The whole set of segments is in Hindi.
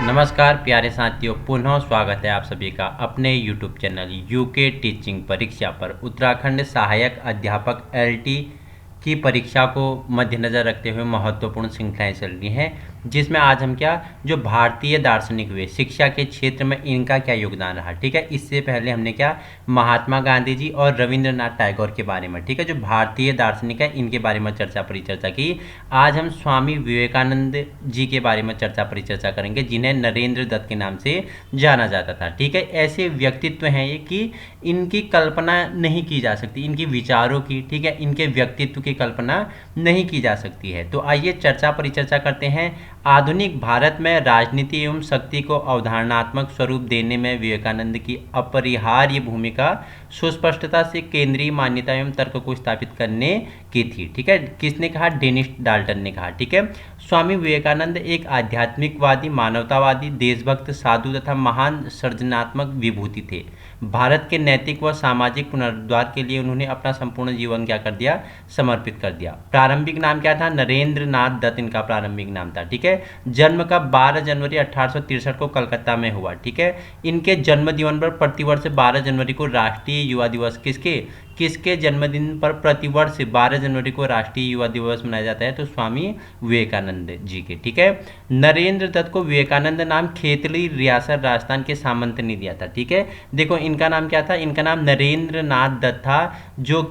नमस्कार प्यारे साथियों, पुनः स्वागत है आप सभी का अपने YouTube चैनल यूके टीचिंग परीक्षा पर। उत्तराखंड सहायक अध्यापक एलटी की परीक्षा को मद्देनज़र रखते हुए महत्वपूर्ण श्रृंखलाएं चल रही हैं, जिसमें आज हम जो भारतीय दार्शनिक हुए शिक्षा के क्षेत्र में इनका क्या योगदान रहा। ठीक है, इससे पहले हमने महात्मा गांधी जी और रविंद्रनाथ टैगोर के बारे में, ठीक है, जो भारतीय दार्शनिक है, इनके बारे में परिचर्चा की। आज हम स्वामी विवेकानंद जी के बारे में परिचर्चा करेंगे, जिन्हें नरेंद्र दत्त के नाम से जाना जाता था। ठीक है, ऐसे व्यक्तित्व हैं ये कि इनकी कल्पना नहीं की जा सकती, इनकी विचारों की, ठीक है, इनके व्यक्तित्व की कल्पना नहीं की जा सकती है। तो आइए परिचर्चा करते हैं। आधुनिक भारत में राजनीति एवं शक्ति को अवधारणात्मक स्वरूप देने में विवेकानंद की अपरिहार्य भूमिका सुस्पष्टता से केंद्रीय मान्यता एवं तर्क को स्थापित करने की थी। ठीक है, किसने कहा? डेनिस डाल्टन ने कहा। ठीक है, स्वामी विवेकानंद एक आध्यात्मिकवादी, मानवतावादी, देशभक्त, साधु तथा महान सृजनात्मक विभूति थे। भारत के नैतिक व सामाजिक पुनरुद्धार के लिए उन्होंने अपना संपूर्ण जीवन क्या कर दिया? समर्पित कर दिया। प्रारंभिक नाम क्या था? नरेंद्र नाथ दत्त इनका प्रारंभिक नाम था। ठीक है, जन्म का 12 जनवरी 1863 को कलकत्ता में हुआ। ठीक है, इनके जन्म दिवस पर प्रतिवर्ष 12 जनवरी को राष्ट्रीय युवा दिवस किसके जन्मदिन पर प्रतिवर्ष 12 जनवरी को राष्ट्रीय युवा दिवस मनाया जाता है? तो स्वामी विवेकानंद जी के। ठीक है, नरेंद्र दत्त को विवेकानंद नाम खेतड़ी रियासत राजस्थान के सामंत ने दिया था। ठीक है, देखो इनका नाम क्या था? इनका नाम नरेंद्र नाथ दत्त था, जो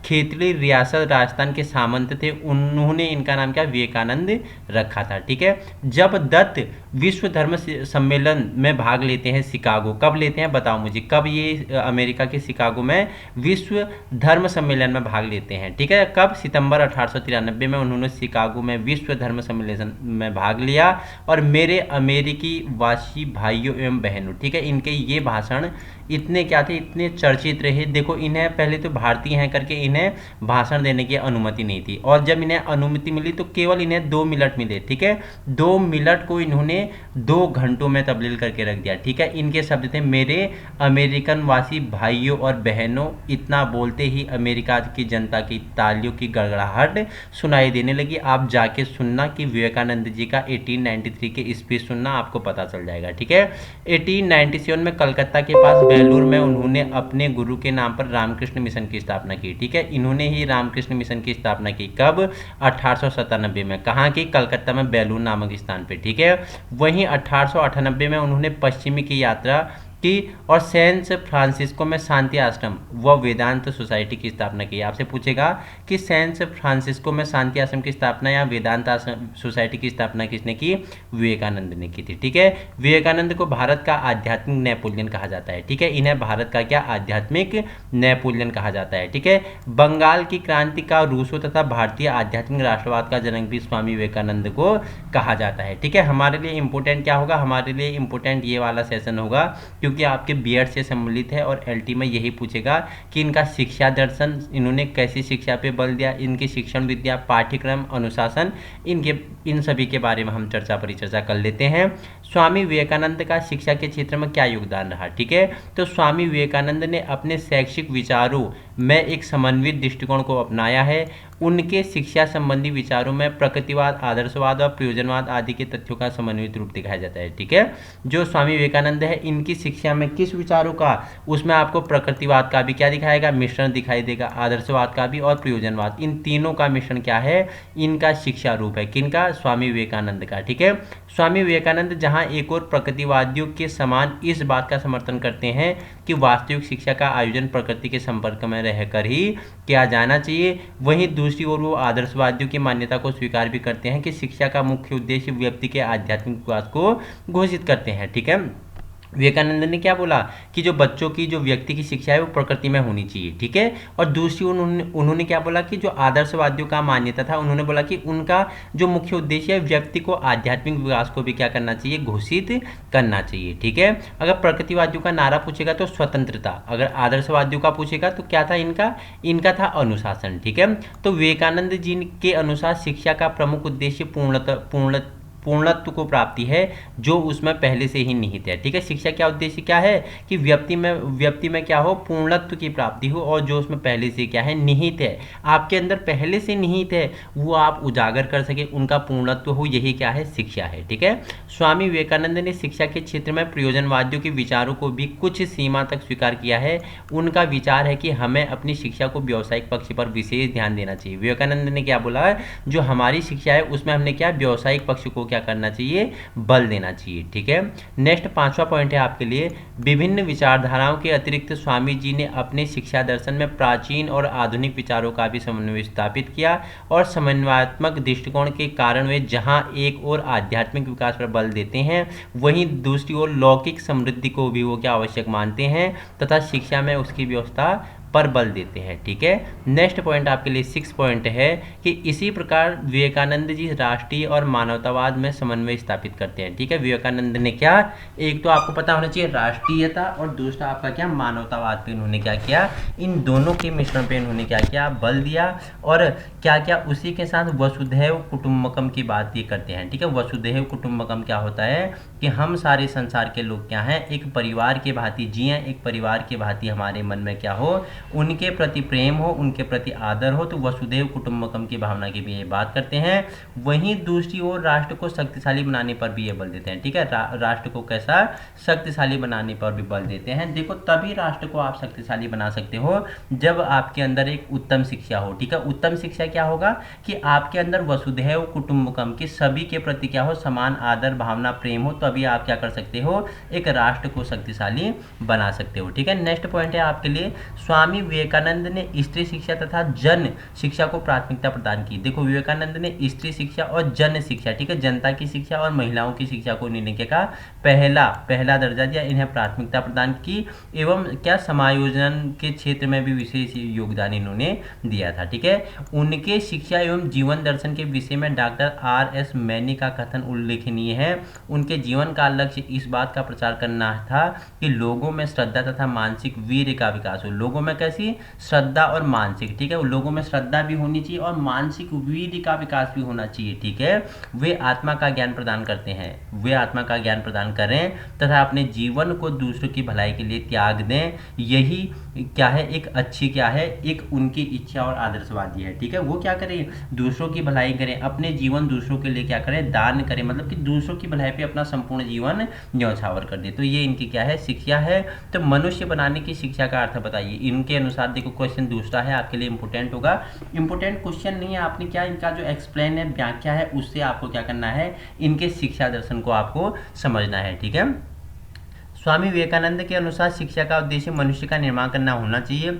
खेतड़ी रियासत राजस्थान के सामंत थे। उन्होंने इनका नाम विवेकानंद रखा था। ठीक है, जब दत्त विश्व धर्म सम्मेलन में भाग लेते हैं शिकागो, कब लेते हैं बताओ मुझे, कब ये अमेरिका के शिकागो में विश्व धर्म सम्मेलन में भाग लेते हैं? ठीक है, कब? सितंबर 1893 में उन्होंने शिकागो में विश्व धर्म सम्मेलन में भाग लिया। और मेरे अमेरिकी वासी भाइयों एवं बहनों, ठीक है, इनके ये भाषण इतने थे, इतने चर्चित रहे। देखो, इन्हें पहले तो भारतीय हैं करके इन्हें भाषण देने की अनुमति नहीं थी, और जब इन्हें अनुमति मिली तो केवल इन्हें 2 मिनट मिले। ठीक है, 2 मिनट को इन्होंने 2 घंटों में तब्दील करके रख दिया। ठीक है, इनके शब्द थे, मेरे अमेरिकन वासी भाइयों और बहनों। इतना बोलते ही अमेरिका की जनता की तालियों की गड़गड़ाहट सुनाई देने लगी। आप जाके सुनना कि विवेकानंद जी का 1893 के स्पीच सुनना, आपको पता चल जाएगा। ठीक है, 1897 में कलकत्ता के पास बेलूर में उन्होंने अपने गुरु के नाम पर रामकृष्ण मिशन की स्थापना की। ठीक है, इन्होंने ही रामकृष्ण मिशन की स्थापना की। कब? 1897 में। कहाँ की? कलकत्ता में बेलूर नामक स्थान पे। ठीक है, वहीं 1898 में उन्होंने पश्चिमी की यात्रा की और सेंट फ्रांसिस्को में शांति आश्रम व वेदांत सोसाइटी की स्थापना की। आपसे पूछेगा कि सेंट फ्रांसिस्को में शांति आश्रम की स्थापना या वेदांत आश्रम सोसाइटी की स्थापना किसने की? विवेकानंद ने की थी। ठीक है, विवेकानंद को भारत का आध्यात्मिक नेपोलियन कहा जाता है। ठीक है, इन्हें भारत का क्या? आध्यात्मिक नेपोलियन कहा जाता है। ठीक है, बंगाल की क्रांति का, रूसो तथा भारतीय आध्यात्मिक राष्ट्रवाद का जनक भी स्वामी विवेकानंद को कहा जाता है। ठीक है, हमारे लिए इंपोर्टेंट क्या होगा? हमारे लिए इंपोर्टेंट ये वाला सेशन होगा, क्योंकि आपके बीएड से सम्मिलित है और एलटी में यही पूछेगा कि इनका शिक्षा दर्शन, इन्होंने कैसी शिक्षा पे बल दिया, इनकी शिक्षण विद्या, पाठ्यक्रम, अनुशासन, इन सभी के बारे में हम परिचर्चा कर लेते हैं। स्वामी विवेकानंद का शिक्षा के क्षेत्र में क्या योगदान रहा? ठीक है, तो स्वामी विवेकानंद ने अपने शैक्षिक विचारों में एक समन्वित दृष्टिकोण को अपनाया है। उनके शिक्षा संबंधी विचारों में प्रकृतिवाद, आदर्शवाद और प्रयोजनवाद आदि के तथ्यों का समन्वित रूप दिखाया जाता है। ठीक है, जो स्वामी विवेकानंद है, इनकी शिक्षा में किस विचारों का? उसमें आपको प्रकृतिवाद का भी क्या दिखाएगा? मिश्रण दिखाई देगा, आदर्शवाद का भी और प्रयोजनवाद, इन तीनों का मिश्रण क्या है? इनका शिक्षा रूप है। किनका? स्वामी विवेकानंद का। ठीक है, स्वामी विवेकानंद जहां एक और प्रकृतिवादियों के समान इस बात का समर्थन करते हैं कि वास्तविक शिक्षा का आयोजन प्रकृति के संपर्क में रहकर ही किया जाना चाहिए, वहीं दूसरी ओर वो आदर्शवादियों की मान्यता को स्वीकार भी करते हैं कि शिक्षा का मुख्य उद्देश्य व्यक्ति के आध्यात्मिक विकास को घोषित करते हैं। ठीक है, विवेकानंद ने क्या बोला कि जो बच्चों की, जो व्यक्ति की शिक्षा है वो प्रकृति में होनी चाहिए। ठीक है, और दूसरी उन्होंने क्या बोला कि जो आदर्शवादियों का मान्यता था, उन्होंने बोला कि उनका जो मुख्य उद्देश्य है व्यक्ति को आध्यात्मिक विकास को भी क्या करना चाहिए? घोषित करना चाहिए। ठीक है, अगर प्रकृतिवादियों का नारा पूछेगा तो स्वतंत्रता, अगर आदर्शवादियों का पूछेगा तो क्या था इनका था अनुशासन। ठीक है, तो विवेकानंद जी के अनुसार शिक्षा का प्रमुख उद्देश्य पूर्णत्व को प्राप्ति है जो उसमें पहले से ही निहित है। ठीक है, शिक्षा क्या उद्देश्य क्या है कि व्यक्ति में क्या हो, पूर्णत्व की प्राप्ति हो और जो उसमें पहले से क्या है, निहित है, आपके अंदर पहले से निहित है, वो आप उजागर कर सके, उनका पूर्णत्व हो, यही क्या है, शिक्षा है। ठीक है, स्वामी विवेकानंद ने शिक्षा के क्षेत्र में प्रयोजनवादियों के विचारों को भी कुछ सीमा तक स्वीकार किया है। उनका विचार है कि हमें अपनी शिक्षा को व्यावसायिक पक्ष पर विशेष ध्यान देना चाहिए। विवेकानंद ने क्या बोला है, जो हमारी शिक्षा है उसमें हमने क्या, व्यावसायिक पक्ष को क्या करना चाहिए, बल देना चाहिए। ठीक है, नेक्स्ट 5वां पॉइंट है आपके लिए, विभिन्न विचारधाराओं के अतिरिक्त स्वामी जी ने अपने शिक्षा दर्शन में प्राचीन और आधुनिक विचारों का भी समन्वय स्थापित किया और समन्वयात्मक दृष्टिकोण के कारण वे जहां एक और आध्यात्मिक विकास पर बल देते हैं, वहीं दूसरी ओर लौकिक समृद्धि को भी वो क्या आवश्यक मानते हैं तथा शिक्षा में उसकी व्यवस्था पर बल देते हैं। ठीक है, नेक्स्ट पॉइंट आपके लिए 6 पॉइंट है कि इसी प्रकार विवेकानंद जी राष्ट्रीय और मानवतावाद में समन्वय स्थापित करते हैं। ठीक है, विवेकानंद ने क्या, एक तो आपको पता होना चाहिए राष्ट्रीयता और दूसरा आपका क्या, मानवतावाद पे इन्होंने क्या किया, इन दोनों के मिश्रण पे इन्होंने क्या किया, बल दिया। और क्या क्या, उसी के साथ वसुधैव कुटुंबकम की बात ये करते हैं। ठीक है, वसुधैव कुटुंबकम क्या होता है कि हम सारे संसार के लोग क्या हैं, एक परिवार के भांति जिएं, एक परिवार के भांति हमारे मन में क्या हो, उनके प्रति प्रेम हो, उनके प्रति आदर हो, तो वसुधैव कुटुंबकम की भावना की भी ये बात करते हैं। वहीं दूसरी ओर राष्ट्र को शक्तिशाली बनाने पर भी ये बल देते हैं। ठीक है, राष्ट्र को कैसा, शक्तिशाली बनाने पर भी बल देते हैं। देखो, तभी राष्ट्र को आप शक्तिशाली बना सकते हो जब आपके अंदर एक उत्तम शिक्षा हो। ठीक है, उत्तम शिक्षा क्या होगा कि आपके अंदर वसुधैव कुटुंबकम की सभी के प्रति क्या हो, समान आदर भावना प्रेम हो, तभी आप क्या कर सकते हो, एक राष्ट्र को शक्तिशाली बना सकते हो। ठीक है, नेक्स्ट पॉइंट है आपके लिए, स्वामी विवेकानंद ने स्त्री शिक्षा तथा जन शिक्षा को प्राथमिकता प्रदान की। देखो, विवेकानंद ने स्त्री शिक्षा और जन शिक्षा, ठीक है, जनता की शिक्षा और महिलाओं की शिक्षा को इन्होंने क्या, पहला दर्जा दिया, इन्हें प्राथमिकता प्रदान की एवं क्या, समायोजन के क्षेत्र में भी विशेष योगदान इन्होंने दिया था। ठीक है, उनके शिक्षा एवं जीवन दर्शन के विषय में डॉक्टर R.S. मैनी का कथन उल्लेखनीय है। उनके जीवन का लक्ष्य इस बात का प्रचार करना था कि लोगों में श्रद्धा तथा मानसिक वीर्य का विकास हो। लोगों में कैसी, श्रद्धा और मानसिक, ठीक है, लोगों में श्रद्धा भी होनी चाहिए और मानसिक वीर्य का विकास भी होना चाहिए। ठीक है, वे आत्मा का ज्ञान प्रदान करते हैं, वे आत्मा का ज्ञान प्रदान करें तथा अपने जीवन को दूसरों की भलाई के लिए त्याग दें। यही क्या है, एक अच्छी क्या है, एक उनकी इच्छा और आदर्शवादी है। ठीक है, वो क्या करें, दूसरों की भलाई करें, अपने जीवन दूसरों के लिए क्या करें, दान करें, मतलब कि दूसरों की भलाई पे अपना संपूर्ण जीवन न्यौछावर कर दे। तो ये इनकी क्या है, शिक्षा है। तो मनुष्य बनाने की शिक्षा का अर्थ बताइए। इनके अनुसार देखो, क्वेश्चन दूसरा है आपके लिए, इंपोर्टेंट होगा, इंपोर्टेंट क्वेश्चन नहीं है, आपने क्या, इनका जो एक्सप्लेन है, व्याख्या है, उससे आपको क्या करना है, इनके शिक्षा दर्शन को आपको समझना है। ठीक है, स्वामी विवेकानंद के अनुसार शिक्षा का उद्देश्य मनुष्य का निर्माण करना होना चाहिए।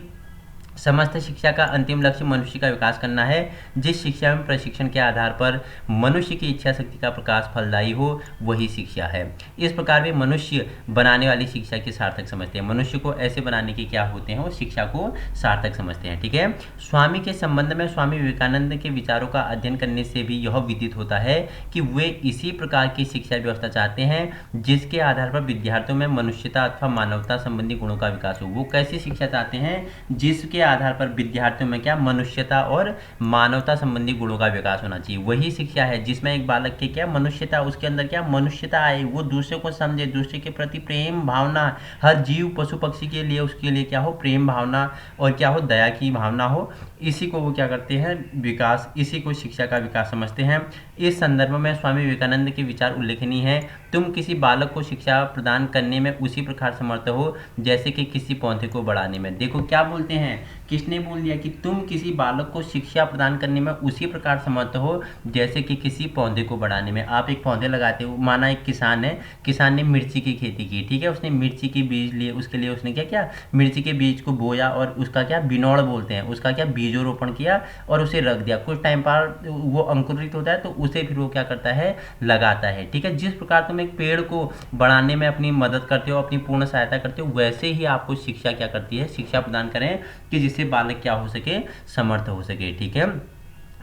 समस्त शिक्षा का अंतिम लक्ष्य मनुष्य का विकास करना है। जिस शिक्षा में प्रशिक्षण के आधार पर मनुष्य की इच्छा शक्ति का प्रकाश फलदायी हो, वही शिक्षा है। इस प्रकार वे मनुष्य बनाने वाली शिक्षा की सार्थक समझते हैं। मनुष्य को ऐसे बनाने के क्या होते हैं, वो शिक्षा को सार्थक समझते हैं। ठीक है, स्वामी के संबंध में स्वामी विवेकानंद के विचारों का अध्ययन करने से भी यह विदित होता है कि वे इसी प्रकार की शिक्षा व्यवस्था चाहते हैं जिसके आधार पर विद्यार्थियों में मनुष्यता अथवा मानवता संबंधी गुणों का विकास हो। वो कैसी शिक्षा चाहते हैं, जिसके आधार पर विद्यार्थियों में क्या, मनुष्यता और मानवता संबंधी गुणों का विकास होना चाहिए। वही शिक्षा है जिसमें एक बालक के क्या, मनुष्यता, उसके अंदर क्या, मनुष्यता आए, वो दूसरे को समझे, दूसरे के प्रति प्रेम भावना, हर जीव पशु पक्षी के लिए उसके लिए क्या हो, प्रेम भावना और क्या हो, दया की भावना हो। इसी को वो क्या करते हैं, विकास, इसी को शिक्षा का विकास समझते हैं। इस संदर्भ में स्वामी विवेकानंद के विचार उल्लेखनीय है। तुम किसी बालक को शिक्षा प्रदान करने में उसी प्रकार समर्थ हो जैसे कि किसी पौधे को बढ़ाने में। देखो क्या बोलते हैं, किसने बोल दिया कि तुम किसी बालक को शिक्षा प्रदान करने में उसी प्रकार समर्थ हो जैसे कि किसी पौधे को बढ़ाने में। आप एक पौधे लगाते हो, माना एक किसान है, किसान ने मिर्ची की खेती की, ठीक है, उसने मिर्ची के बीज लिए, उसके लिए उसने क्या किया, मिर्ची के बीज को बोया और उसका क्या, बिनौड़ बोलते हैं, उसका क्या, बीजोरोपण किया और उसे रख दिया। कुछ टाइम पर वो अंकुरित होता है तो उसे फिर वो क्या करता है, लगाता है। ठीक है, जिस प्रकार तुम एक पेड़ को बढ़ाने में अपनी मदद करते हो, अपनी पूर्ण सहायता करते हो, वैसे ही आपको शिक्षा क्या करती है, शिक्षा प्रदान करें कि जिससे बालक क्या हो सके, समर्थ हो सके। ठीक है,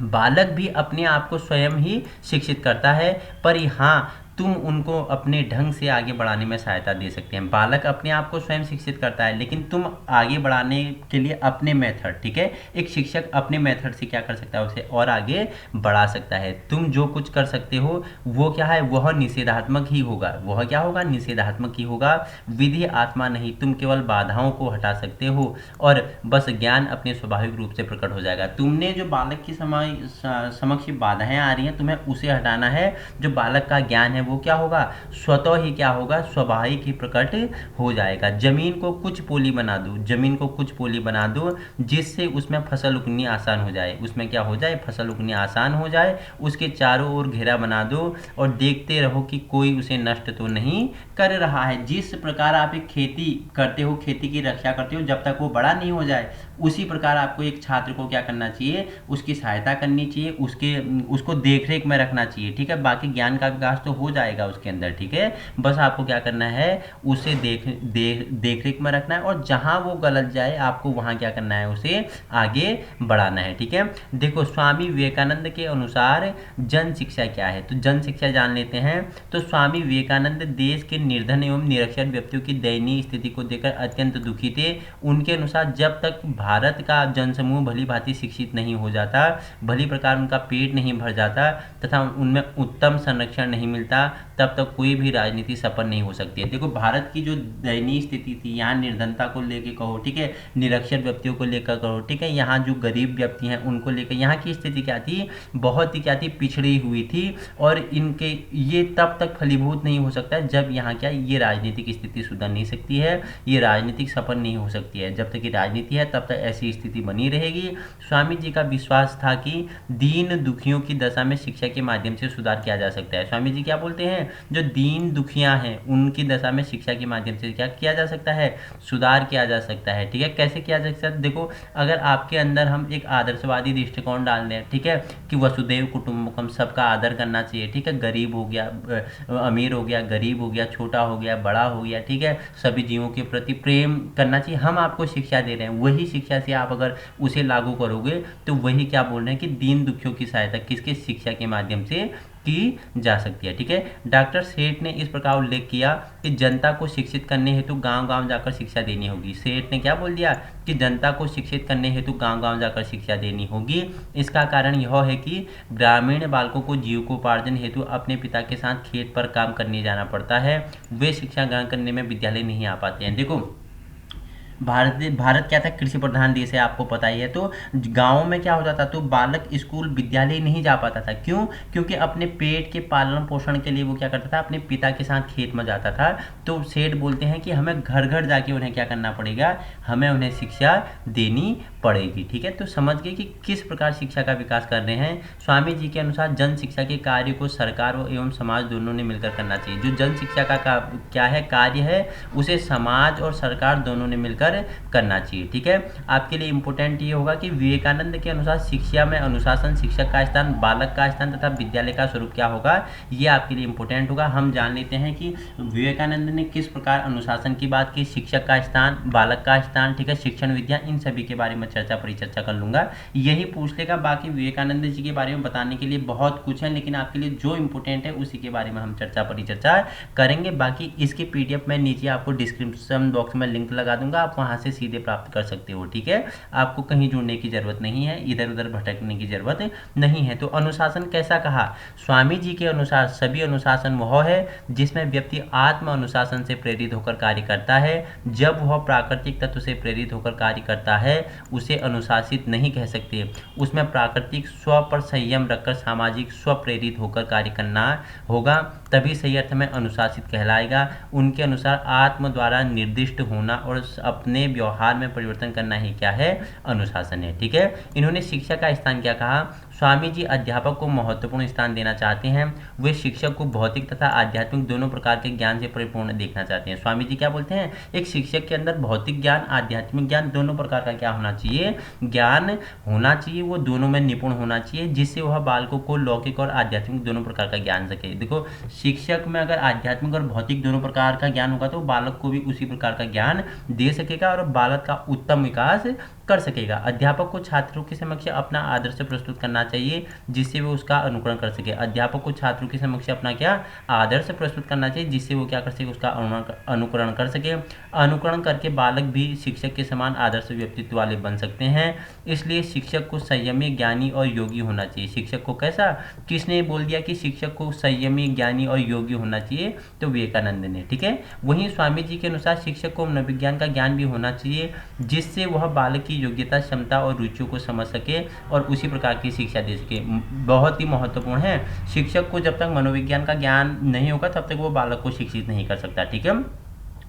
बालक भी अपने आप को स्वयं ही शिक्षित करता है, पर यहाँ तुम उनको अपने ढंग से आगे बढ़ाने में सहायता दे सकते हैं। बालक अपने आप को स्वयं शिक्षित करता है, लेकिन तुम आगे बढ़ाने के लिए अपने मेथड, ठीक है, एक शिक्षक अपने मेथड से क्या कर सकता है, उसे और आगे बढ़ा सकता है। तुम जो कुछ कर सकते हो वो क्या है, वह निषेधात्मक ही होगा। वह क्या होगा, निषेधात्मक ही होगा, विधि आत्मा नहीं। तुम केवल बाधाओं को हटा सकते हो और बस ज्ञान अपने स्वाभाविक रूप से प्रकट हो जाएगा। तुमने जो बालक की समक्ष बाधाएं आ रही हैं, तुम्हें उसे हटाना है। जो बालक का ज्ञान है वो क्या होगा, स्वतः ही क्या होगा, स्वाभाविक ही प्रकट हो जाएगा। जमीन को कुछ पोली बना दो, जमीन को कुछ पोली बना दो, जिससे उसमें फसल उगनी आसान हो जाए। उसमें क्या हो जाए, फसल उगनी आसान हो जाए। उसके चारों ओर घेरा बना दो और देखते रहो कि कोई उसे नष्ट तो नहीं कर रहा है। जिस प्रकार आप एक खेती करते हो, खेती की रक्षा करते हो जब तक वो बड़ा नहीं हो जाए, उसी प्रकार आपको एक छात्र को क्या करना चाहिए, उसकी सहायता करनी चाहिए, उसको देख रेख में रखना चाहिए, ठीक है। बाकी ज्ञान का विकास तो हो जाएगा उसके अंदर, ठीक है। बस आपको क्या करना है, उसे देख रेख में रखना है, और जहां वो गलत जाए आपको वहां क्या करना है, उसे आगे बढ़ाना है, ठीक है। देखो, स्वामी विवेकानंद के अनुसार जन शिक्षा क्या है, तो जन शिक्षा जान लेते हैं। तो स्वामी विवेकानंद देश के निर्धन एवं निरक्षर व्यक्तियों की दयनीय स्थिति को देखकर अत्यंत दुखी थे। उनके अनुसार जब तक भारत का जनसमूह भली भांति शिक्षित नहीं हो जाता, भली प्रकार उनका पेट नहीं भर जाता तथा उनमें उत्तम संरक्षण नहीं मिलता, तब तक कोई भी राजनीति सफल नहीं हो सकती है। देखो, भारत की जो दयनीय स्थिति थी, यहाँ निर्धनता को लेकर कहो, ठीक है, निरक्षर व्यक्तियों को लेकर कहो, ठीक है, यहाँ जो गरीब व्यक्ति हैं उनको लेकर यहाँ की स्थिति क्या थी, बहुत ही क्या थी, पिछड़ी हुई थी। और इनके ये तब तक फलीभूत नहीं हो सकता है जब यहाँ क्या, ये राजनीतिक स्थिति सुधर नहीं सकती है, ये राजनीतिक सफल नहीं हो सकती है। जब तक ये राजनीति है तब तक ऐसी स्थिति बनी रहेगी। स्वामी जी का विश्वास था कि दीन दुखियों की दशा में शिक्षा के माध्यम से सुधार किया जा सकता है। स्वामी जी क्या बोलते हैं, जो दीन दुखियां हैं उनकी दशा में शिक्षा के माध्यम से क्या किया जा सकता है, सुधार किया जा सकता है, ठीक है। कैसे किया जा सकता है, देखो, अगर आपके अंदर हम एक आदर्शवादी दृष्टिकोण डाल दें, ठीक है, कि वसुदेव कुटुंबकम, सबका आदर करना चाहिए, ठीक है, गरीब हो गया, अमीर हो गया, गरीब हो गया, छोटा हो गया, बड़ा हो गया, ठीक है, सभी जीवों के प्रति प्रेम करना चाहिए। हम आपको शिक्षा दे रहे हैं, वही शिक्षा से आप अगर उसे लागू करोगे तो वही क्या बोल रहे हैं कि दीन दुखियों की सहायता किसके, शिक्षा के माध्यम से की जा सकती है, ठीक है। डॉक्टर सेठ ने इस प्रकार उल्लेख किया कि जनता को शिक्षित करने हेतु गांव-गांव जाकर शिक्षा देनी होगी। सेठ ने क्या बोल दिया कि जनता को शिक्षित करने हेतु गांव-गांव जाकर शिक्षा देनी होगी। इसका कारण यह है कि ग्रामीण बालकों को जीविकोपार्जन हेतु अपने पिता के साथ खेत पर काम करने जाना पड़ता है। वे शिक्षा ग्रहण करने में विद्यालय नहीं आ पाते हैं। देखो, भारत क्या था, कृषि प्रधान देश है, आपको पता ही है। तो गाँव में क्या हो जाता, तो बालक स्कूल विद्यालय नहीं जा पाता था। क्यों, क्योंकि अपने पेट के पालन पोषण के लिए वो क्या करता था, अपने पिता के साथ खेत में जाता था। तो सेठ बोलते हैं कि हमें घर घर जाके उन्हें क्या करना पड़ेगा, हमें उन्हें शिक्षा देनी पड़ेगी, ठीक है। तो समझ गए कि किस प्रकार शिक्षा का विकास कर रहे हैं। स्वामी जी के अनुसार जन शिक्षा के कार्य को सरकार एवं समाज दोनों ने मिलकर करना चाहिए। जो जन शिक्षा का क्या है, कार्य है, उसे समाज और सरकार दोनों ने मिलकर करना चाहिए, ठीक है। आपके लिए इंपॉर्टेंट ये होगा कि विवेकानंद के अनुसार शिक्षा में अनुशासन, शिक्षक का स्थान, बालक का स्थान तथा विद्यालय का स्वरूप क्या होगा, ये आपके लिए इंपॉर्टेंट होगा। हम जान लेते हैं कि विवेकानंद ने किस प्रकार अनुशासन की बात की, शिक्षक का स्थान, बालक का स्थान, ठीक है, शिक्षण विद्या, इन सभी के बारे में परिचर्चा कर लूंगा। यही पूछ लेगा। बाकी विवेकानंद जी के बारे में बताने के लिए बहुत कुछ है, लेकिन आपके लिए जो इंपॉर्टेंट है उसी के बारे में हम परिचर्चा करेंगे। बाकी इसकी पीडीएफ मैं नीचे आपको डिस्क्रिप्शन बॉक्स में लिंक लगा दूंगा, आप वहां से सीधे प्राप्त कर सकते हो, ठीक है। आपको कहीं जुड़ने की जरूरत नहीं है, इधर उधर भटकने की जरूरत नहीं है। तो अनुशासन कैसा कहा, स्वामी जी के अनुसार सभी अनुशासन वह है जिसमें व्यक्ति आत्म अनुशासन से प्रेरित होकर कार्य करता है। जब वह प्राकृतिक तत्व से प्रेरित होकर कार्य करता है उसे अनुशासित नहीं कह सकते। उसमें प्राकृतिक स्व पर संयम रखकर सामाजिक स्व प्रेरित होकर कार्य करना होगा, तभी सही अर्थ में अनुशासित कहलाएगा। उनके अनुसार आत्म द्वारा निर्दिष्ट होना और अपने व्यवहार में परिवर्तन करना ही क्या है, अनुशासन है, ठीक है। इन्होंने शिक्षा का स्थान क्या कहा, स्वामी जी अध्यापक को महत्वपूर्ण स्थान देना चाहते हैं। वे शिक्षक को भौतिक तथा आध्यात्मिक दोनों प्रकार के ज्ञान से परिपूर्ण देखना चाहते हैं। स्वामी जी क्या बोलते हैं, एक शिक्षक के अंदर भौतिक ज्ञान, आध्यात्मिक ज्ञान दोनों प्रकार का क्या होना चाहिए, ज्ञान होना चाहिए। वो दोनों में निपुण होना चाहिए, जिससे वह बालकों को लौकिक और आध्यात्मिक दोनों प्रकार का ज्ञान सके। देखो, शिक्षक में अगर आध्यात्मिक और भौतिक दोनों प्रकार का ज्ञान होगा तो बालक को भी उसी प्रकार का ज्ञान दे सकेगा और बालक का उत्तम विकास कर सकेगा। अध्यापक को छात्रों के समक्ष अपना आदर्श प्रस्तुत करना चाहिए जिससे वो उसका अनुकरण कर सके। अध्यापक को छात्रों के समक्ष अपना क्या आदर्श प्रस्तुत करना चाहिए जिससे वो क्या कर सके, उसका अनुकरण कर सके। अनुकरण करके बालक भी शिक्षक के समान आदर्श व्यक्तित्व वाले बन सकते हैं। इसलिए शिक्षक को संयमी, ज्ञानी और योगी होना चाहिए। शिक्षक को कैसा, किसने बोल दिया कि शिक्षक को संयमी, ज्ञानी और योगी होना चाहिए? तो विवेकानंद ने। ठीक है, वहीं स्वामी जी के अनुसार शिक्षक को मनोविज्ञान का ज्ञान भी होना चाहिए जिससे वह बालक की योग्यता, क्षमता और रुचियों को समझ सके और उसी प्रकार की शिक्षा दे सके। बहुत ही महत्वपूर्ण है, शिक्षक को जब तक मनोविज्ञान का ज्ञान नहीं होगा तब तक वो बालक को शिक्षित नहीं कर सकता। ठीक है,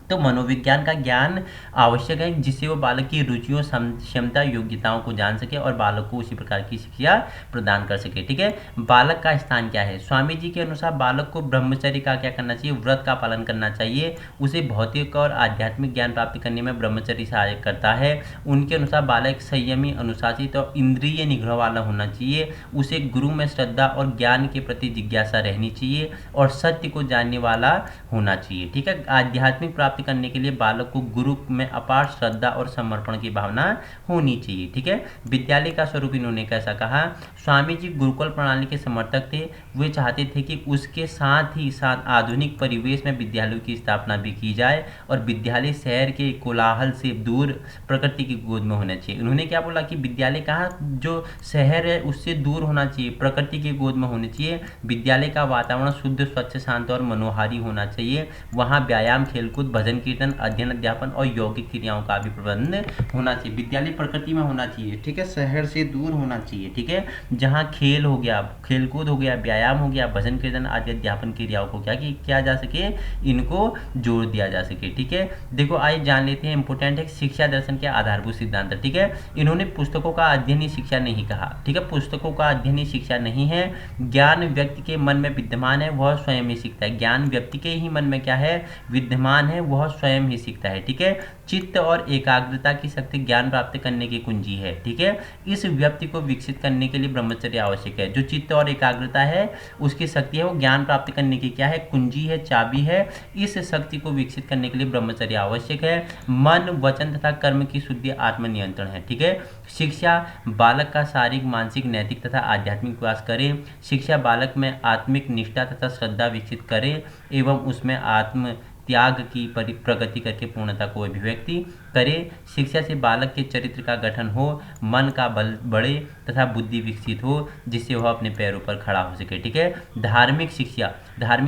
तो मनोविज्ञान का ज्ञान आवश्यक है जिससे वो बालक की रुचियों, क्षमता, योग्यताओं को जान सके और बालक को उसी प्रकार की शिक्षा प्रदान कर सके। ठीक है, बालक का स्थान क्या है? स्वामी जी के अनुसार बालक को ब्रह्मचर्य का क्या करना चाहिए? व्रत का पालन करना चाहिए। उसे भौतिक और आध्यात्मिक ज्ञान प्राप्त करने में ब्रह्मचर्य सहायक करता है। उनके अनुसार बालक संयमी, अनुशासित और इंद्रिय निग्रह वाला होना चाहिए। उसे गुरु में श्रद्धा और ज्ञान के प्रति जिज्ञासा रहनी चाहिए और सत्य को जानने वाला होना चाहिए। ठीक है, आध्यात्मिक प्राप्ति करने के लिए बालक को गुरु में अपार श्रद्धा और समर्पण की भावना होनी चाहिए। ठीक है, विद्यालय का स्वरूप इन्होंने कैसा कहा? स्वामी जी गुरुकुल प्रणाली के समर्थक थे। वे चाहते थे कि उसके साथ ही साथ आधुनिक परिवेश में विद्यालयों की स्थापना भी की जाए और विद्यालय शहर के कोलाहल से दूर प्रकृति की गोद में होना चाहिए। उन्होंने क्या बोला कि विद्यालय कहाँ, जो शहर है उससे दूर होना चाहिए, प्रकृति की गोद में होनी चाहिए। विद्यालय का वातावरण शुद्ध, स्वच्छ, शांत और मनोहारी होना चाहिए। वहाँ व्यायाम, खेलकूद, भजन कीर्तन, अध्ययन, अध्यापन और यौगिक क्रियाओं का भी प्रबंध होना चाहिए। विद्यालय प्रकृति में होना चाहिए। ठीक है, शहर से दूर होना चाहिए। ठीक है, जहाँ खेल हो गया, खेलकूद हो गया, व्यायाम हो गया, भजन कीर्तन आदि अध्यापन क्रियाओं को क्या किया जा सके, इनको जोड़ दिया जा सके। ठीक है, देखो आइए जान लेते हैं, इंपोर्टेंट है शिक्षा दर्शन के आधारभूत सिद्धांत। ठीक है, इन्होंने पुस्तकों का अध्ययन ही शिक्षा नहीं कहा। ठीक है, पुस्तकों का अध्ययन ही शिक्षा नहीं है। ज्ञान व्यक्ति के मन में विद्यमान है, वह स्वयं ही सीखता है। ज्ञान व्यक्ति के ही मन में क्या है, विद्यमान है, वह स्वयं ही सीखता है। ठीक है, चित्त और एकाग्रता की शक्ति ज्ञान प्राप्त करने की कुंजी है। ठीक है, इस व्यक्ति को विकसित करने के लिए ब्रह्मचर्य आवश्यक है। जो चित्त और एकाग्रता है उसकी शक्ति है, वो ज्ञान प्राप्त करने की क्या है, कुंजी है, चाबी है। इस शक्ति को विकसित करने के लिए ब्रह्मचर्य आवश्यक है। मन, वचन तथा कर्म की शुद्धि आत्मनियंत्रण है। ठीक है, शिक्षा बालक का शारीरिक, मानसिक, नैतिक तथा आध्यात्मिक विकास करे। शिक्षा बालक में आत्मिक निष्ठा तथा श्रद्धा विकसित करे एवं उसमें आत्म त्याग की प्रगति करके पूर्णता को अभिव्यक्ति करे। शिक्षा से बालक के चरित्र का गठन हो, मन का बल बढ़े तथा बुद्धि विकसित हो जिससे वह अपने पैरों पर खड़ा हो सके। ठीक है, धार्मिक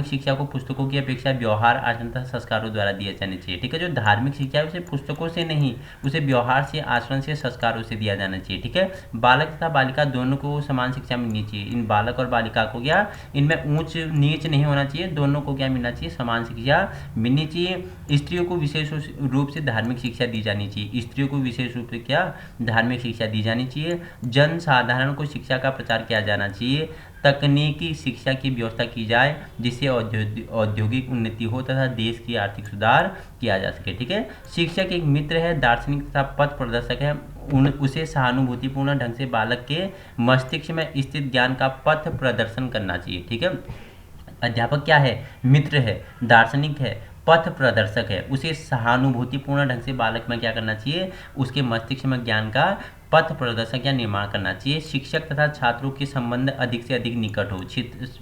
शिक्षा को पुस्तकों की अपेक्षा व्यवहार, आचरण तथा संस्कारों द्वारा दिया जाना चाहिए। ठीक है, जो धार्मिक शिक्षा है उसे पुस्तकों से नहीं, उसे व्यवहार से, आचरण से, संस्कारों से दिया जाना चाहिए। ठीक है, बालक तथा बालिका दोनों को समान शिक्षा मिलनी चाहिए। इन बालक और बालिका को क्या, इनमें ऊंच नीच नहीं होना चाहिए, दोनों को क्या मिलना चाहिए, समान शिक्षा मिलनी चाहिए। स्त्रियों को विशेष रूप से धार्मिक शिक्षा दी जानी चाहिए। स्त्रियों को विशेष रूप से क्या, धार्मिक शिक्षा दी जानी चाहिए। जन साधारण को शिक्षा का प्रचार किया जाना चाहिए। तकनीकी शिक्षा की व्यवस्था की जाए जिससे औद्योगिक उन्नति हो तथा देश की आर्थिक सुधार किया जा सके। ठीक है, शिक्षक एक मित्र है, दार्शनिक तथा पथ प्रदर्शक है। उसे सहानुभूतिपूर्ण ढंग से बालक के मस्तिष्क में स्थित ज्ञान का पथ प्रदर्शन करना चाहिए। ठीक है, अध्यापक क्या है, मित्र है, दार्शनिक है, पथ प्रदर्शक है। उसे सहानुभूतिपूर्ण ढंग से बालक में क्या करना चाहिए, उसके मस्तिष्क में ज्ञान का पथ प्रदर्शक या निर्माण करना चाहिए। शिक्षक तथा छात्रों के संबंध अधिक से अधिक निकट हो।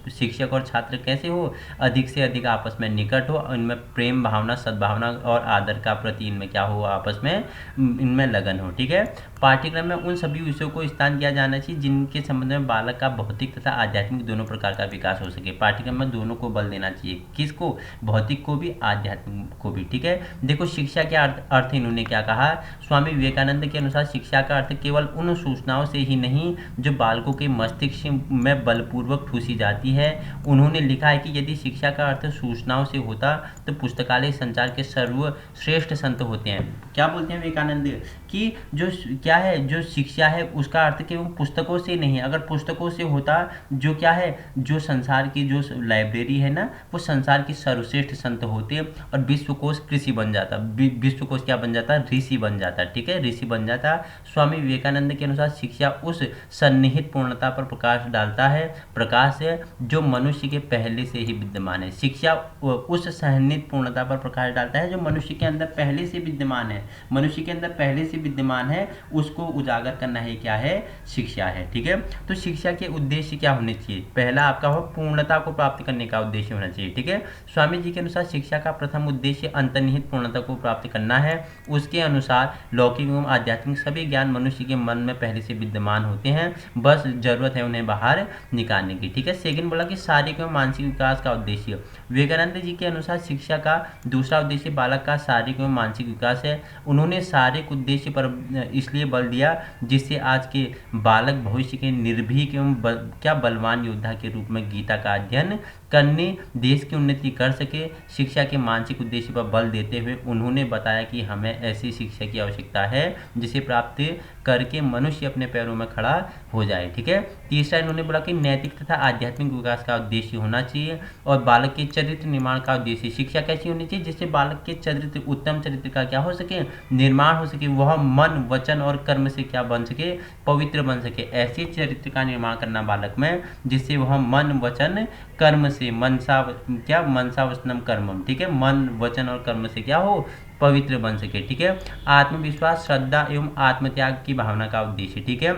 शिक्षक और छात्र कैसे हो, अधिक से अधिक आपस में निकट हो, इनमें प्रेम भावना, सद्भावना और आदर का प्रति इनमें क्या हो, आपस में इनमें लगन हो। ठीक है, पाठ्यक्रम में उन सभी विषयों को स्थान दिया जाना चाहिए जिनके संबंध में बालक का भौतिक तथा आध्यात्मिक दोनों प्रकार का विकास हो सके। पाठ्यक्रम में दोनों को बल देना चाहिए, किसको, भौतिक को भी, आध्यात्मिक को भी। ठीक है, देखो शिक्षा के अर्थ इन्होंने क्या कहा, स्वामी विवेकानंद के अनुसार शिक्षा का अर्थ केवल उन सूचनाओं से ही नहीं जो बालकों के मस्तिष्क में बलपूर्वक ठूसी जाती है। उन्होंने लिखा है कि यदि शिक्षा का अर्थ सूचनाओं से होता तो पुस्तकालय संचार के सर्वश्रेष्ठ संत होते हैं। क्या बोलते हैं विवेकानंद कि जो क्या है, जो शिक्षा है उसका अर्थ केवल पुस्तकों से नहीं, अगर पुस्तकों से होता, जो क्या है, जो संसार की जो लाइब्रेरी है ना, वो संसार की सर्वश्रेष्ठ संत होते और विश्वकोश कृषि बन जाता, विश्वकोश क्या बन जाता, ऋषि बन जाता। ठीक है, ऋषि बन जाता। स्वामी विवेकानंद के अनुसार शिक्षा उस सन्निहित पूर्णता पर प्रकाश डालता है, प्रकाश है जो मनुष्य के पहले से ही विद्यमान है। शिक्षा उस सन्निहित पूर्णता पर प्रकाश डालता है जो मनुष्य के अंदर पहले से विद्यमान है, मनुष्य के अंदर पहले से विद्यमान है, उसको उजागर करना है, क्या है, शिक्षा है। ठीक है, तो शिक्षा के उद्देश्य क्या होने चाहिए? पहला आपका हो पूर्णता को प्राप्त करने का उद्देश्य होना चाहिए। ठीक है, स्वामी जी के अनुसार शिक्षा का प्रथम उद्देश्य अंतर्निहित पूर्णता को प्राप्त करना है। उसके अनुसार लौकिक एवं आध्यात्मिक सभी ज्ञान मनुष्य के मन में पहले से विद्यमान होते हैं, बस जरूरत है उन्हें बाहर निकालने की। ठीक है, सेकंड बोला कि शारीरिक एवं मानसिक विकास का उद्देश्य। विवेकानंद जी के अनुसार शिक्षा का दूसरा उद्देश्य बालक का शारीरिक एवं मानसिक विकास है। उन्होंने शारीरिक उद्देश्य पर इसलिए बल दिया जिससे आज के बालक भविष्य के निर्भीक एवं क्या बलवान योद्धा के रूप में गीता का अध्ययन करने, देश की उन्नति कर सके। शिक्षा के मानसिक उद्देश्य पर बल देते हुए उन्होंने बताया कि हमें ऐसी शिक्षा की आवश्यकता है जिसे प्राप्त करके मनुष्य अपने पैरों में खड़ा हो जाए। ठीक है, तीसरा इन्होंने बोला कि नैतिक तथा आध्यात्मिक विकास का उद्देश्य होना चाहिए और बालक के चरित्र निर्माण का उद्देश्य। शिक्षा कैसी होनी चाहिए जिससे बालक के चरित्र, उत्तम चरित्र का क्या हो सके, निर्माण हो सके, वह मन वचन और कर्म से क्या बन सके, पवित्र बन सके। ऐसे चरित्र का निर्माण करना बालक में जिससे वह मन वचन कर्म से मनसा वचनम कर्मम, ठीक है, मन वचन और कर्म से क्या हो, पवित्र बन सके। ठीक है, आत्मविश्वास, श्रद्धा एवं आत्मत्याग की भावना का उद्देश्य। ठीक है,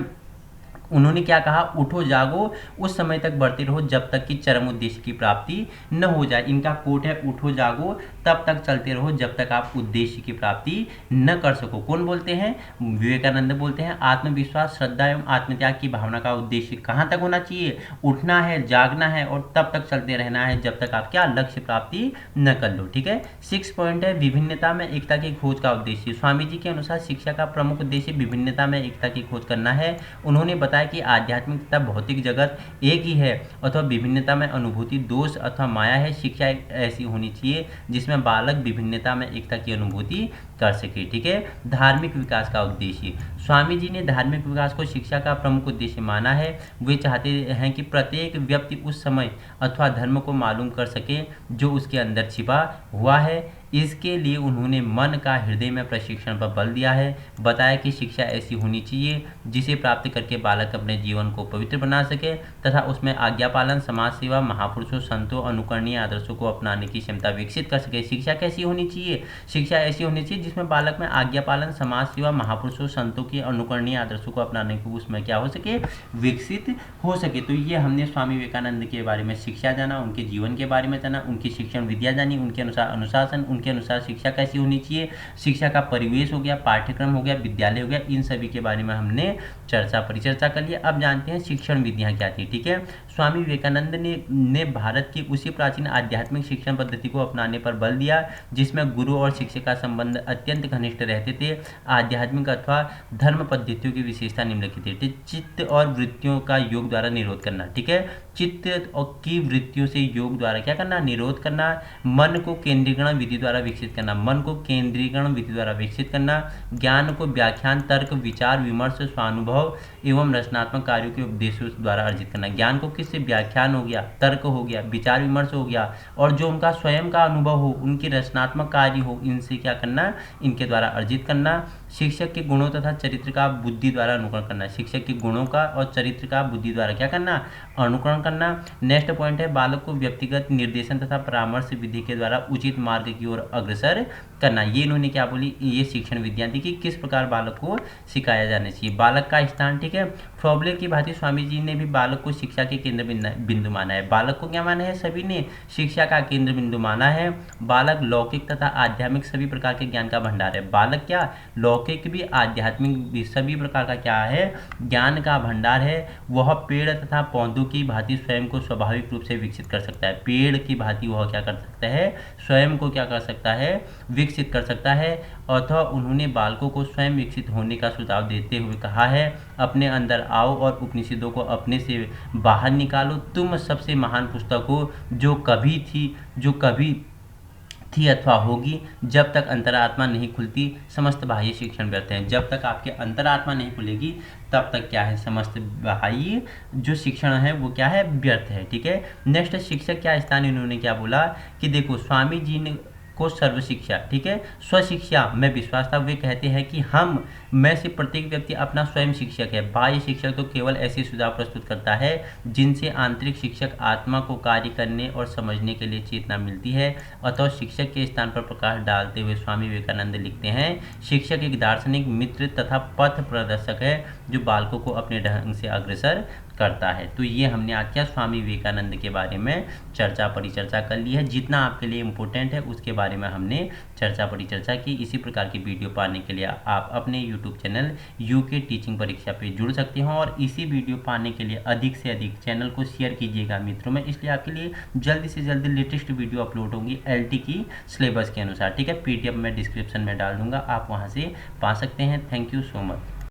उन्होंने क्या कहा, उठो जागो उस समय तक बढ़ते रहो जब तक कि चरम उद्देश्य की प्राप्ति न हो जाए। इनका कोट है, उठो जागो तब तक चलते रहो जब तक आप उद्देश्य की प्राप्ति न कर सको। कौन बोलते हैं? विवेकानंद बोलते हैं। आत्मविश्वास, श्रद्धा एवं आत्मत्याग की भावना का उद्देश्य कहाँ तक होना चाहिए? उठना है, जागना है और तब तक चलते रहना है जब तक आप क्या लक्ष्य प्राप्ति न कर लो। ठीक है, 6 पॉइंट है विभिन्नता में एकता की खोज का उद्देश्य। स्वामी जी के अनुसार शिक्षा का प्रमुख उद्देश्य विभिन्नता में एकता की खोज करना है। उन्होंने बताया कि आध्यात्मिक तथा भौतिक जगत एक ही है अथवा विभिन्नता में अनुभूति दोष अथवा माया है। शिक्षा ऐसी होनी चाहिए जिसमें बालक विभिन्नता में एकता की अनुभूति कर सके। ठीक है, धार्मिक विकास का उद्देश्य। स्वामी जी ने धार्मिक विकास को शिक्षा का प्रमुख उद्देश्य माना है। वे चाहते हैं कि प्रत्येक व्यक्ति उस समय अथवा धर्म को मालूम कर सके जो उसके अंदर छिपा हुआ है। इसके लिए उन्होंने मन का हृदय में प्रशिक्षण पर बल दिया है। बताया कि शिक्षा ऐसी होनी चाहिए जिसे प्राप्त करके बालक अपने जीवन को पवित्र बना सके तथा उसमें आज्ञा पालन, समाज सेवा, महापुरुषों, संतों, अनुकरणीय आदर्शों को अपनाने की क्षमता विकसित कर सके। शिक्षा कैसी होनी चाहिए? शिक्षा ऐसी होनी चाहिए जिसमें बालक में आज्ञा पालन, समाज सेवा, महापुरुषों, संतों के अनुकरणीय आदर्शों को अपनाने को उसमें क्या हो सके, विकसित हो सके। तो ये हमने स्वामी विवेकानंद के बारे में शिक्षा जाना, उनके जीवन के बारे में जाना, उनकी शिक्षण विद्या जानी, उनके अनुसार अनुशासन, उनके अनुसार शिक्षा कैसी होनी चाहिए, शिक्षा का परिवेश हो गया, पाठ्यक्रम हो गया, विद्यालय हो गया, इन सभी के बारे में हमने परिचर्चा कर लिया। अब जानते हैं शिक्षण विधियां क्या थी। ठीक है, स्वामी विवेकानंद ने भारत की उसी प्राचीन आध्यात्मिक शिक्षण पद्धति को अपनाने पर बल दिया जिसमें गुरु और शिक्षक का संबंध अत्यंत घनिष्ठ रहते थे। आध्यात्मिक अथवा धर्म पद्धतियों की विशेषता निम्नलिखित है। चित्त और वृत्तियों का योग द्वारा निरोध करना। ठीक है, चित्त और की वृत्तियों से योग द्वारा क्या करना, निरोध करना। मन को केंद्रीकरण विधि द्वारा विकसित करना, मन को केंद्रीकरण विधि द्वारा विकसित करना। ज्ञान को व्याख्यान, तर्क, विचार, विमर्श, स्वानुभव एवं रचनात्मक कार्यों के उपदेशों द्वारा अर्जित करना। ज्ञान को किससे? व्याख्यान हो गया, तर्क हो गया, विचार विमर्श हो गया और जो उनका स्वयं का अनुभव हो, उनकी रचनात्मक कार्य हो, इनसे क्या करना, इनके द्वारा अर्जित करना। शिक्षक के गुणों तथा चरित्र का बुद्धि द्वारा अनुकरण करना। शिक्षक के गुणों का और चरित्र का बुद्धि द्वारा क्या करना, अनुकरण करना। नेक्स्ट पॉइंट है बालक को व्यक्तिगत निर्देशन तथा परामर्श विधि के द्वारा उचित मार्ग की ओर अग्रसर करना। ये इन्होंने क्या बोली, ये शिक्षण विद्या थी कि किस प्रकार बालक को सिखाया जाना चाहिए। बालक का स्थान। ठीक है, फ्रॉबले की भांति स्वामी जी ने भी बालक को शिक्षा के केंद्र बिंदु माना है। बालक को क्या माना है? सभी ने शिक्षा का केंद्र बिंदु माना है। बालक लौकिक तथा आध्यात्मिक सभी प्रकार के ज्ञान का भंडार है। बालक क्या, लौकिक भी आध्यात्मिक भी सभी प्रकार का क्या है, ज्ञान का भंडार है। वह पेड़ तथा पौधों की भांति स्वयं को स्वाभाविक रूप से विकसित कर सकता है। पेड़ की भांति वह क्या कर सकता है, स्वयं को क्या कर सकता है, विकसित कर सकता है। अथवा उन्होंने बालकों को स्वयं विकसित होने का सुझाव देते हुए कहा है, अपने अंदर आओ और उपनिषदों को अपने से बाहर निकालो। तुम सबसे महान पुस्तक हो जो कभी थी अथवा होगी। जब तक अंतरात्मा नहीं खुलती समस्त बाह्य शिक्षण व्यर्थ है। जब तक आपके अंतरात्मा नहीं खुलेगी तब तक क्या है, समस्त बाह्य जो शिक्षण है वो क्या है, व्यर्थ है। ठीक है, नेक्स्ट शिक्षक क्या स्थान, इन्होंने क्या बोला कि देखो स्वामी जी ने को सर्व शिक्षा, ठीक है, स्वशिक्षा में विश्वास था। वे कहते हैं कि हम में से प्रत्येक व्यक्ति अपना स्वयं शिक्षक है। बाह्य शिक्षक तो केवल ऐसे सुझाव प्रस्तुत करता है जिनसे आंतरिक शिक्षक आत्मा को कार्य करने और समझने के लिए चेतना मिलती है। अतः शिक्षक के स्थान पर प्रकाश डालते हुए स्वामी विवेकानंद लिखते हैं, शिक्षक एक दार्शनिक मित्र तथा पथ प्रदर्शक है जो बालकों को अपने ढंग से अग्रसर करता है। तो ये हमने आज क्या स्वामी विवेकानंद के बारे में परिचर्चा कर ली है। जितना आपके लिए इम्पोर्टेंट है उसके बारे में हमने परिचर्चा की। इसी प्रकार की वीडियो पाने के लिए आप अपने यूट्यूब चैनल यूके टीचिंग परीक्षा पे जुड़ सकते हैं और इसी वीडियो पाने के लिए अधिक से अधिक चैनल को शेयर कीजिएगा मित्रों में, इसलिए आपके लिए जल्दी से जल्दी लेटेस्ट वीडियो अपलोड होंगी एलटी की सिलेबस के अनुसार, ठीक है। पीडीएफ मैं डिस्क्रिप्शन में डाल दूंगा, आप वहाँ से पा सकते हैं। Thank you so much.